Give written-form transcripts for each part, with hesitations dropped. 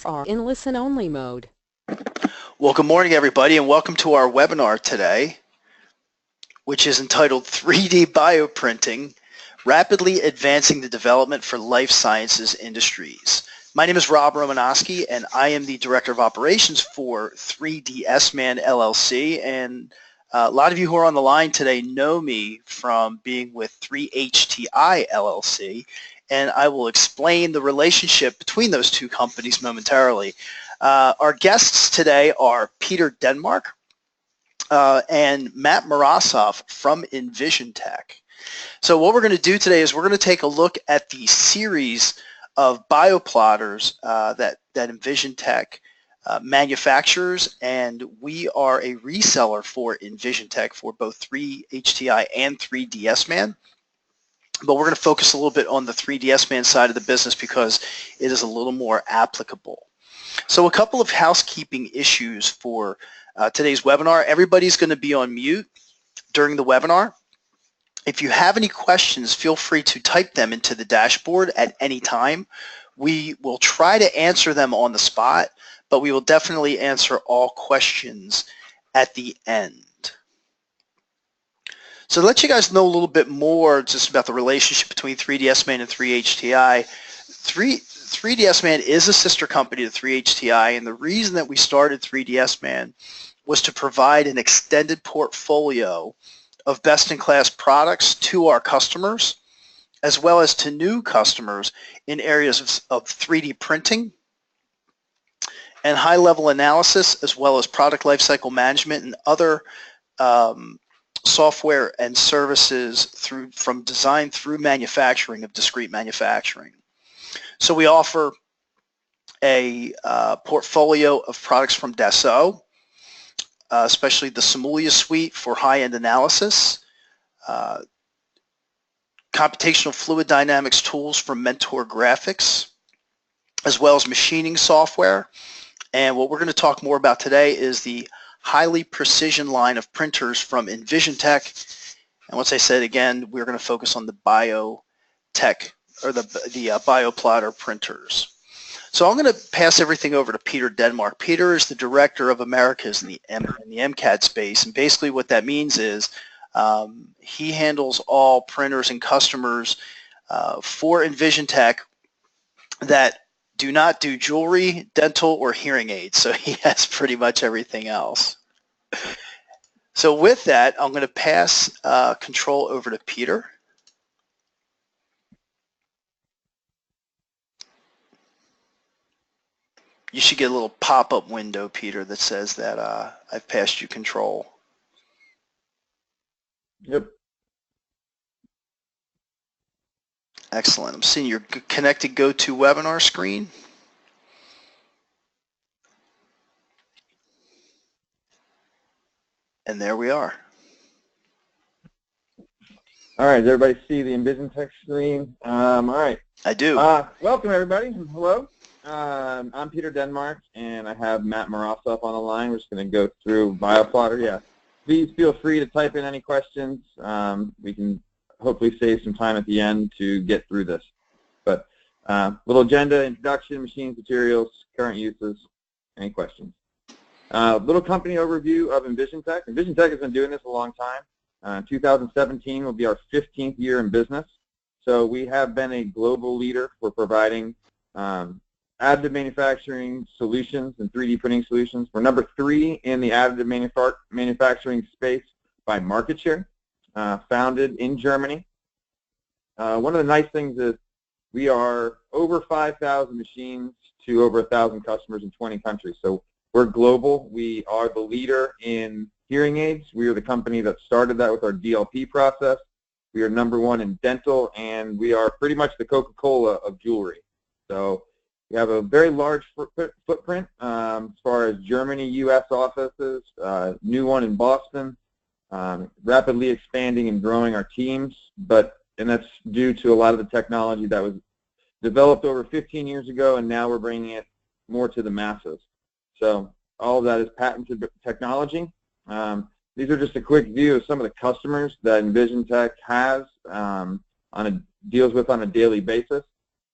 are in listen-only mode. Well, good morning, everybody, and welcome to our webinar today, which is entitled 3D BioPrinting, Rapidly Advancing the Development for Life Sciences Industries. My name is Rob Romanowski, and I am the Director of Operations for 3DS Man LLC, and a lot of you who are on the line today know me from being with 3HTI LLC, and I will explain the relationship between those two companies momentarily. Our guests today are Peter Denmark and Matt Morozov from EnvisionTech. So what we're going to do today is we're going to take a look at the series of bioplotters that EnvisionTech manufactures, and we are a reseller for EnvisionTech for both 3HTI and 3DS Man. But we're going to focus a little bit on the 3DS Man side of the business because it is a little more applicable. So a couple of housekeeping issues for today's webinar. Everybody's going to be on mute during the webinar. If you have any questions, feel free to type them into the dashboard at any time. We will try to answer them on the spot, but we will definitely answer all questions at the end. So to let you guys know a little bit more just about the relationship between 3DS Man and 3HTI, 3DS Man is a sister company to 3HTI, and the reason that we started 3DS Man was to provide an extended portfolio of best-in-class products to our customers, as well as to new customers in areas of 3D printing and high-level analysis, as well as product lifecycle management and other software and services from design through manufacturing of discrete manufacturing. So we offer a portfolio of products from Dassault, especially the Simulia suite for high-end analysis, computational fluid dynamics tools from Mentor Graphics, as well as machining software. And what we're going to talk more about today is the highly precision line of printers from EnvisionTech. And once I said again, we're going to focus on the biotech or the bioplotter printers. So I'm going to pass everything over to Peter Denmark. Peter is the Director of Americas in the MCAD space, and basically what that means is he handles all printers and customers for EnvisionTech that do not do jewelry, dental, or hearing aids. So he has pretty much everything else. So with that, I'm going to pass control over to Peter. You should get a little pop-up window, Peter, that says that I've passed you control. Yep. Excellent. I'm seeing your connected GoToWebinar screen. And there we are. All right, does everybody see the EnvisionTech screen? All right. I do. Welcome, everybody. Hello. I'm Peter Denmark, and I have Matt Morozov on the line. We're just going to go through BioPlotter. Yeah. Please feel free to type in any questions. We can hopefully save some time at the end to get through this. But little agenda, introduction, machines, materials, current uses, any questions. Little company overview of EnvisionTech. EnvisionTech has been doing this a long time. 2017 will be our 15th year in business. So we have been a global leader for providing additive manufacturing solutions and 3D printing solutions. We're number 3 in the additive manufacturing space by market share, founded in Germany. One of the nice things is we are over 5,000 machines to over 1,000 customers in 20 countries. So we're global. We are the leader in hearing aids. We are the company that started that with our DLP process. We are number 1 in dental, and we are pretty much the Coca-Cola of jewelry. So we have a very large footprint as far as Germany, U.S. offices, new one in Boston, rapidly expanding and growing our teams, and that's due to a lot of the technology that was developed over 15 years ago, and now we're bringing it more to the masses. So all of that is patented technology. These are just a quick view of some of the customers that EnvisionTech has deals with on a daily basis.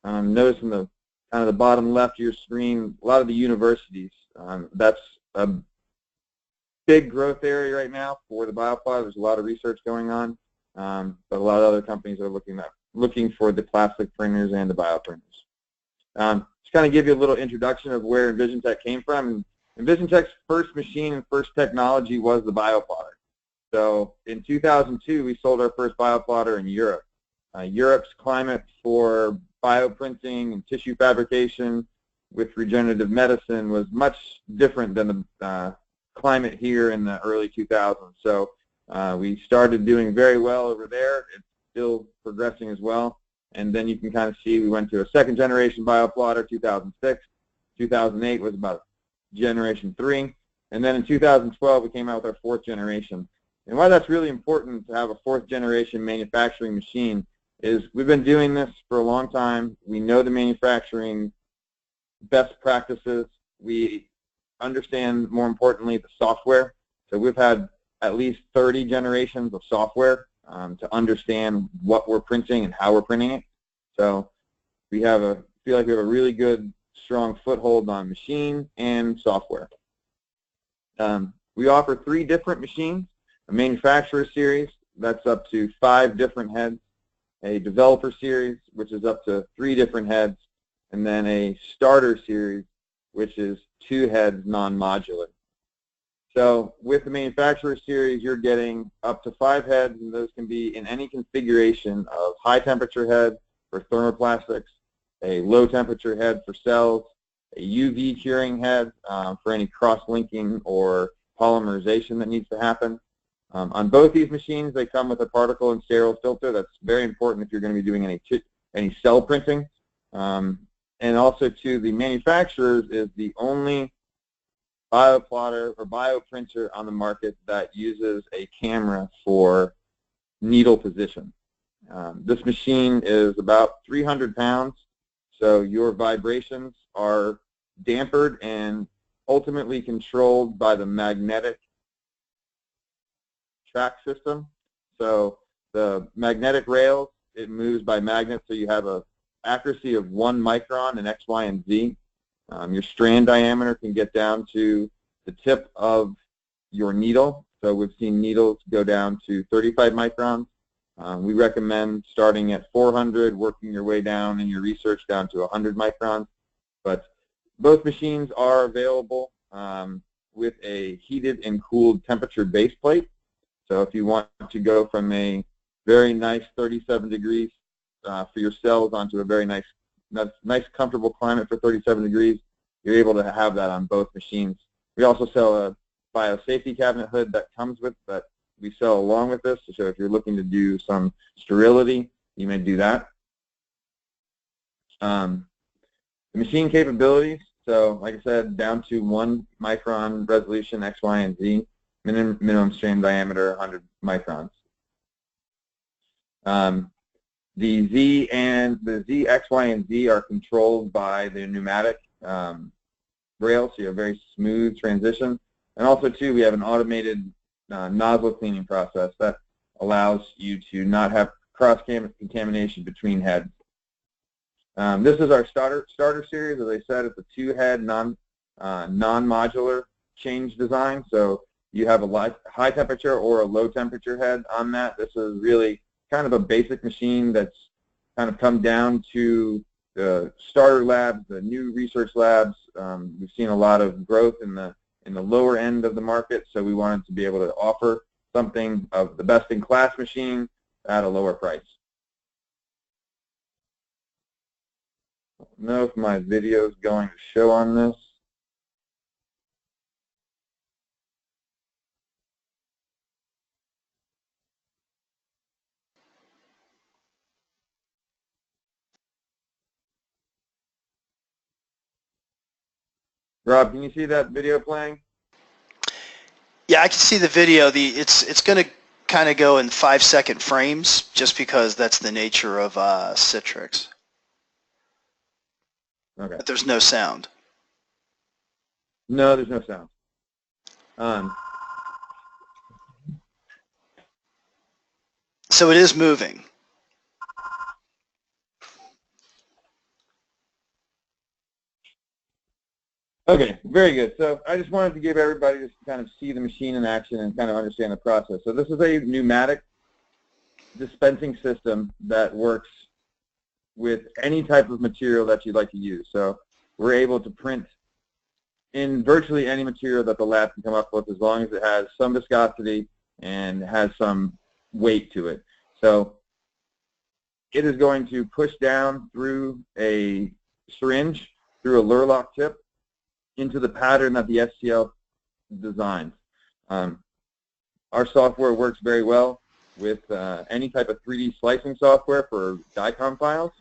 Notice in the kind of the bottom left of your screen, a lot of the universities. That's a big growth area right now for the bioplotter. There's a lot of research going on, but a lot of other companies are looking for the plastic printers and the bioprinters. Just kind of give you a little introduction of where EnvisionTech came from. EnvisionTech's first machine and first technology was the bioplotter. So in 2002, we sold our first bioplotter in Europe. Europe's climate for bioprinting and tissue fabrication with regenerative medicine was much different than the climate here in the early 2000s. So we started doing very well over there. It's still progressing as well. And then you can kind of see we went to a second generation bioplotter, 2006. 2008 was about generation 3. And then in 2012, we came out with our fourth generation. And why that's really important to have a fourth generation manufacturing machine is we've been doing this for a long time. We know the manufacturing best practices. We understand, more importantly, the software. So we've had at least 30 generations of software to understand what we're printing and how we're printing it. So we feel like we have a really good, strong foothold on machine and software. We offer 3 different machines: a manufacturer series, that's up to 5 different heads; a developer series, which is up to 3 different heads; and then a starter series, which is 2 heads, non-modular. So with the manufacturer series, you're getting up to 5 heads, and those can be in any configuration of high temperature head for thermoplastics, a low temperature head for cells, a UV curing head for any cross-linking or polymerization that needs to happen. On both these machines, they come with a particle and sterile filter. That's very important if you're going to be doing any cell printing. And also, too, the manufacturers is the only bioplotter or bioprinter on the market that uses a camera for needle position. This machine is about 300 pounds, so your vibrations are dampened and ultimately controlled by the magnetic track system. So the magnetic rails, it moves by magnets, so you have an accuracy of 1 micron in X, Y, and Z. Your strand diameter can get down to the tip of your needle. So we've seen needles go down to 35 microns. We recommend starting at 400, working your way down in your research down to 100 microns. But both machines are available with a heated and cooled temperature base plate. So if you want to go from a very nice 37 degrees for your cells onto a very nice comfortable climate for 37 degrees, you're able to have that on both machines. We also sell a biosafety cabinet hood that comes with that we sell along with this. So if you're looking to do some sterility, you may do that. The machine capabilities, so like I said, down to 1 micron resolution, X, Y, and Z, minimum strand diameter 100 microns. The Z, X, Y, and Z are controlled by the pneumatic rail, so you have a very smooth transition. And also, too, we have an automated nozzle cleaning process that allows you to not have cross-contamination between heads. This is our starter series. As I said, it's a 2-head non-modular change design. So you have a high temperature or a low temperature head on that. This is really kind of a basic machine that's kind of come down to the starter labs, the new research labs. We've seen a lot of growth in the lower end of the market, so we wanted to be able to offer something of the best-in-class machine at a lower price. I don't know if my video is going to show on this. Rob, can you see that video playing? Yeah, I can see the video. It's going to kind of go in 5-second frames just because that's the nature of Citrix. Okay. But there's no sound. No, there's no sound. So it is moving. Okay, very good. So I just wanted to give everybody to kind of see the machine in action and kind of understand the process. So this is a pneumatic dispensing system that works with any type of material that you'd like to use. So we're able to print in virtually any material that the lab can come up with, as long as it has some viscosity and has some weight to it. So it is going to push down through a syringe, through a Lurlock tip, into the pattern that the STL designs. Our software works very well with any type of 3D slicing software for DICOM files,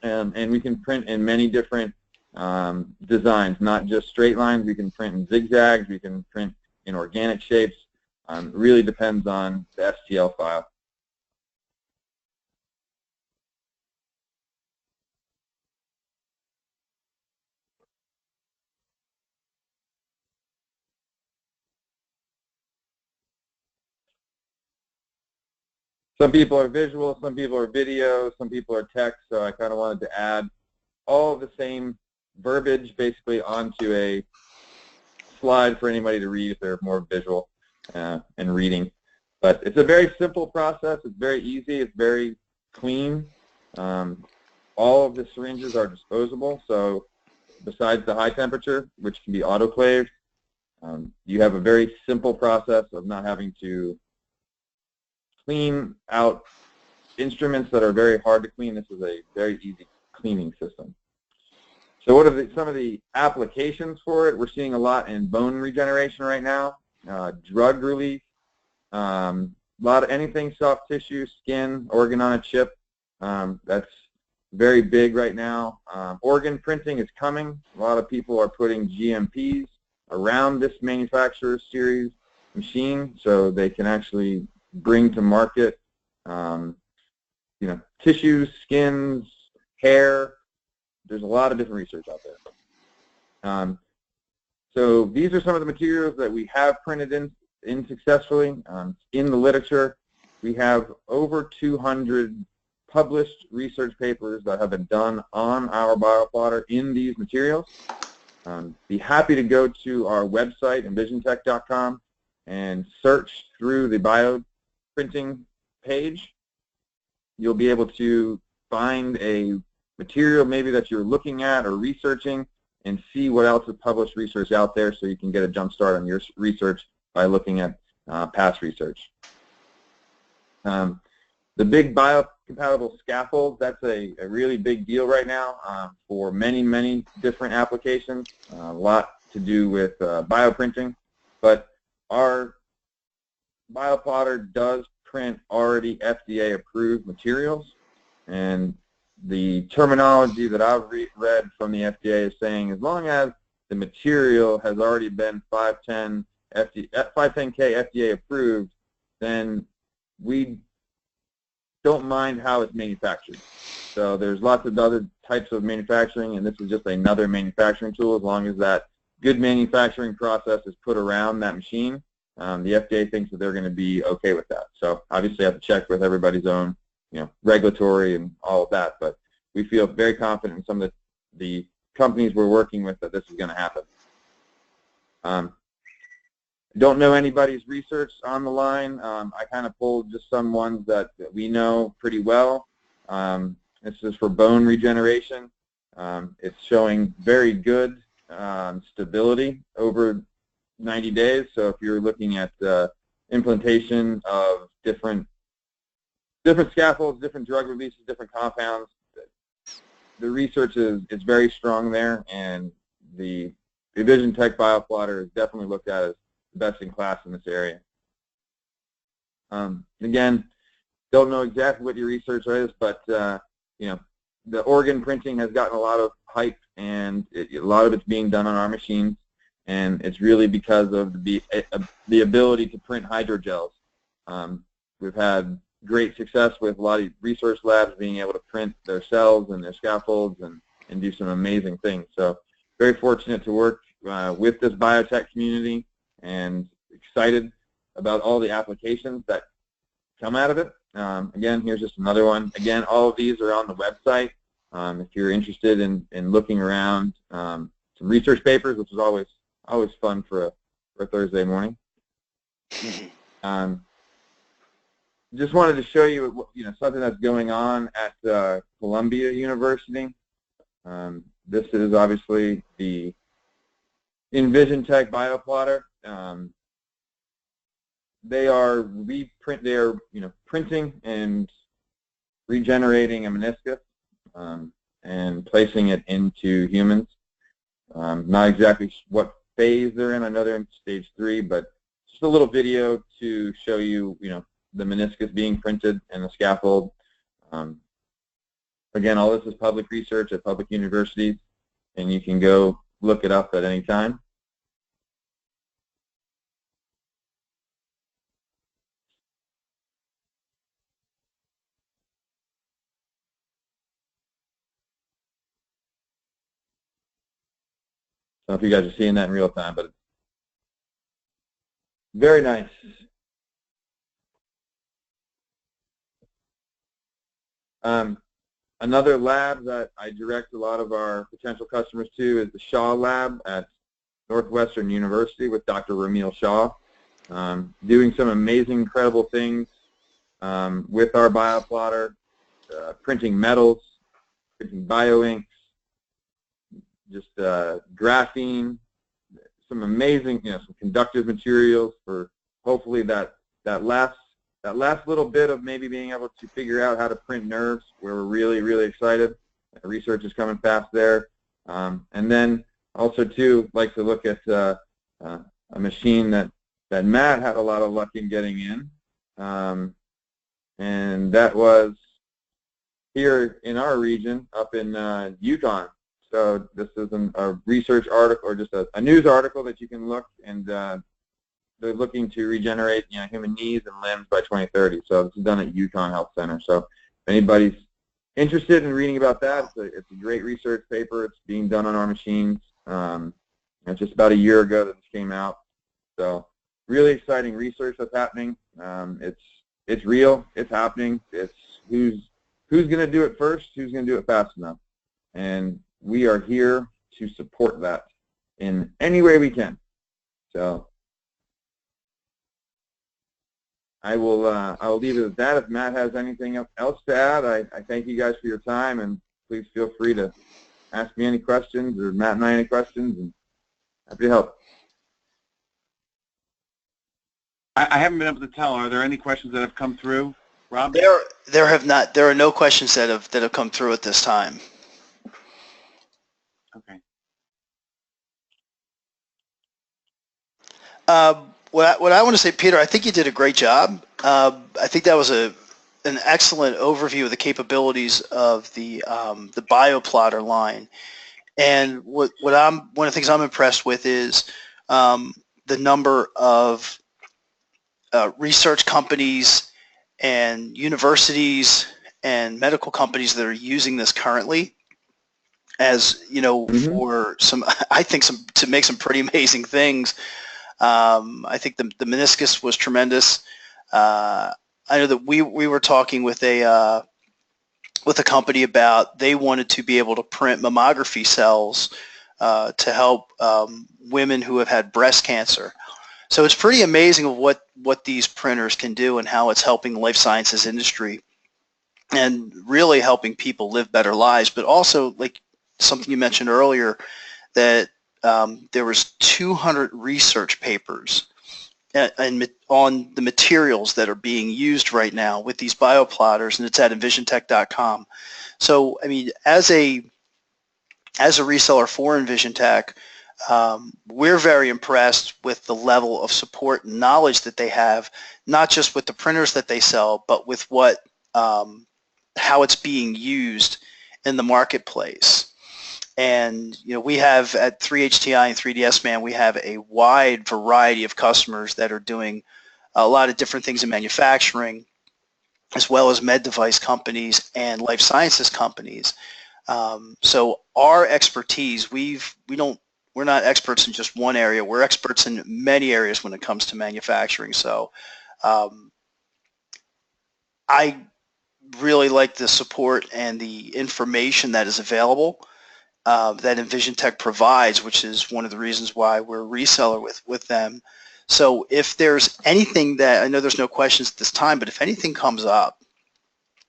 and we can print in many different designs, not just straight lines. We can print in zigzags, we can print in organic shapes. It really depends on the STL file. Some people are visual, some people are video, some people are text, so I kind of wanted to add all of the same verbiage basically onto a slide for anybody to read if they're more visual and reading. But it's a very simple process. It's very easy. It's very clean. All of the syringes are disposable, so besides the high temperature, which can be autoclaved, you have a very simple process of not having to clean out instruments that are very hard to clean. This is a very easy cleaning system. So what are some of the applications for it? We're seeing a lot in bone regeneration right now, drug relief, a lot of anything soft tissue, skin, organ on a chip. That's very big right now. Organ printing is coming. A lot of people are putting GMPs around this manufacturer series machine so they can actually bring to market tissues, skins, hair. There's a lot of different research out there. So these are some of the materials that we have printed in successfully. In the literature, we have over 200 published research papers that have been done on our bioplotter in these materials. Be happy to go to our website, envisiontech.com, and search through the BioPrinting page. You'll be able to find a material maybe that you're looking at or researching and see what else is published research out there, so you can get a jump start on your research by looking at past research. The big biocompatible scaffolds, that's a really big deal right now for many, many different applications. A lot to do with bioprinting, but our bioplotter does print already FDA approved materials, and the terminology that I've read from the FDA is saying as long as the material has already been 510K FDA approved, then we don't mind how it's manufactured. So there's lots of other types of manufacturing, and this is just another manufacturing tool. As long as that good manufacturing process is put around that machine, the FDA thinks that they're going to be okay with that. So obviously I have to check with everybody's own regulatory and all of that, but we feel very confident in some of the companies we're working with that this is going to happen. Don't know anybody's research on the line. I kind of pulled just some ones that we know pretty well. This is for bone regeneration. It's showing very good stability over 90 days. So if you're looking at implantation of different scaffolds, different drug releases, different compounds, the research is very strong there, and the EnvisionTech bioplotter is definitely looked at as the best in class in this area. Again, don't know exactly what your research is, but the organ printing has gotten a lot of hype, and a lot of it's being done on our machines, and it's really because of the ability to print hydrogels. We've had great success with a lot of research labs being able to print their cells and their scaffolds and do some amazing things. So very fortunate to work with this biotech community, and excited about all the applications that come out of it. Again, here's just another one. Again, all of these are on the website. If you're interested in looking around some some research papers, which is always fun for a Thursday morning. Just wanted to show you, something that's going on at Columbia University. This is obviously the EnvisionTech bioplotter. They are printing and regenerating a meniscus and placing it into humans. Not exactly what phase they're in. I know they're in stage 3, but just a little video to show you, the meniscus being printed and the scaffold. Again, all this is public research at public universities, and you can go look it up at any time. I don't know if you guys are seeing that in real time, but it's very nice. Another lab that I direct a lot of our potential customers to is the Shaw Lab at Northwestern University with Dr. Ramil Shaw, doing some amazing, incredible things with our bioplotter, printing metals, printing bioinks, just graphene, some amazing, some conductive materials for hopefully that last little bit of maybe being able to figure out how to print nerves, where we're really, really excited. The research is coming fast there. And then also, too, like to look at a machine that Matt had a lot of luck in getting in. And that was here in our region up in Yukon. So this is a research article, or just a news article that you can look, and they're looking to regenerate human knees and limbs by 2030. So this is done at Yukon Health Center. So if anybody's interested in reading about that, it's a great research paper. It's being done on our machines. It's just about a year ago that this came out. So really exciting research that's happening. It's real. It's happening. It's who's going to do it first, who's going to do it fast enough. And we are here to support that in any way we can. So I will leave it at that. If Matt has anything else to add, I thank you guys for your time, and please feel free to ask me any questions, or Matt and I any questions, and happy to help. I haven't been able to tell. Are there any questions that have come through, Rob? There have not. There are no questions that have come through at this time. Okay. What I want to say, Peter, I think you did a great job. I think that was an excellent overview of the capabilities of the bioplotter line. And one of the things I'm impressed with is the number of research companies and universities and medical companies that are using this currently, as for to make some pretty amazing things. I think the meniscus was tremendous. I know that we were talking with a company about, they wanted to be able to print mammography cells to help women who have had breast cancer. So it's pretty amazing of what these printers can do, and how it's helping the life sciences industry and really helping people live better lives. But also, like something you mentioned earlier, that there was 200 research papers on the materials that are being used right now with these bioplotters, and it's at envisiontech.com. So, I mean, as a reseller for EnvisionTech, we're very impressed with the level of support and knowledge that they have, not just with the printers that they sell, but with how it's being used in the marketplace. And we have at 3HTI and 3DS Man, we have a wide variety of customers that are doing a lot of different things in manufacturing, as well as med device companies and life sciences companies. So our expertise, we're not experts in just one area. We're experts in many areas when it comes to manufacturing. So I really like the support and the information that is available. that EnvisionTech provides, which is one of the reasons why we're a reseller with them. So if there's anything that, I know there's no questions at this time, but if anything comes up,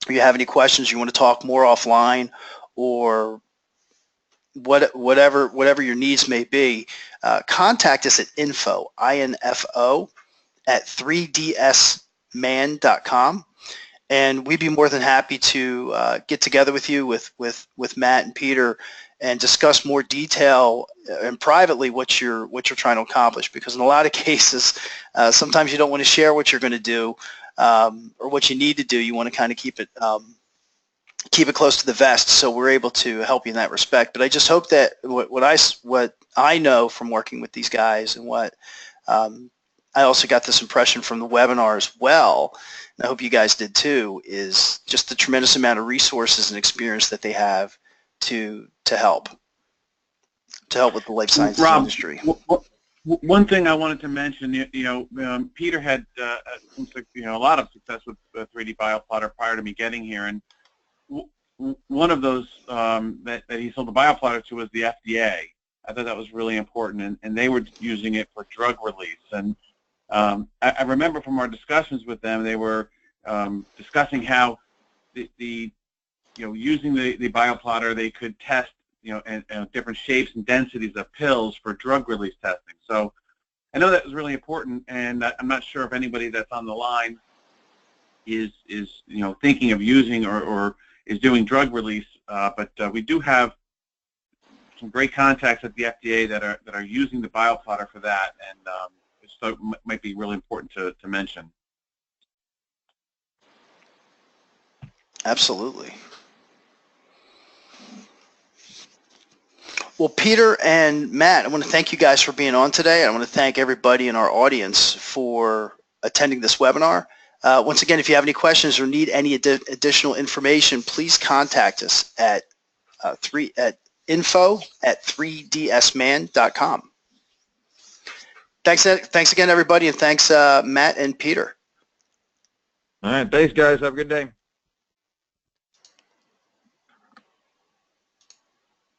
or you have any questions, you want to talk more offline, or whatever your needs may be, contact us at info, I-N-F-O, at 3dsman.com. And we'd be more than happy to get together with you, with Matt and Peter, and discuss more detail and privately what you're trying to accomplish. Because in a lot of cases, sometimes you don't want to share what you're going to do or what you need to do. You want to kind of keep it close to the vest, so we're able to help you in that respect. But I just hope that what I know from working with these guys, and what I also got this impression from the webinar as well, and I hope you guys did too, is just the tremendous amount of resources and experience that they have to help with the life sciences Rob, industry. One thing I wanted to mention, Peter had a lot of success with 3D BioPlotter prior to me getting here, and one of those that he sold the BioPlotter to was the FDA. I thought that was really important, and they were using it for drug release. And I remember from our discussions with them, they were discussing how using the BioPlotter, they could test and different shapes and densities of pills for drug release testing. So I know that was really important, and I'm not sure if anybody that's on the line is thinking of using or is doing drug release, but we do have some great contacts at the FDA that are using the BioPlotter for that, and so it might be really important to mention. Absolutely. Well, Peter and Matt, I want to thank you guys for being on today. I want to thank everybody in our audience for attending this webinar. Once again, if you have any questions or need any additional information, please contact us at info@3dsman.com. Thanks again, everybody, and thanks, Matt and Peter. All right, thanks, guys. Have a good day.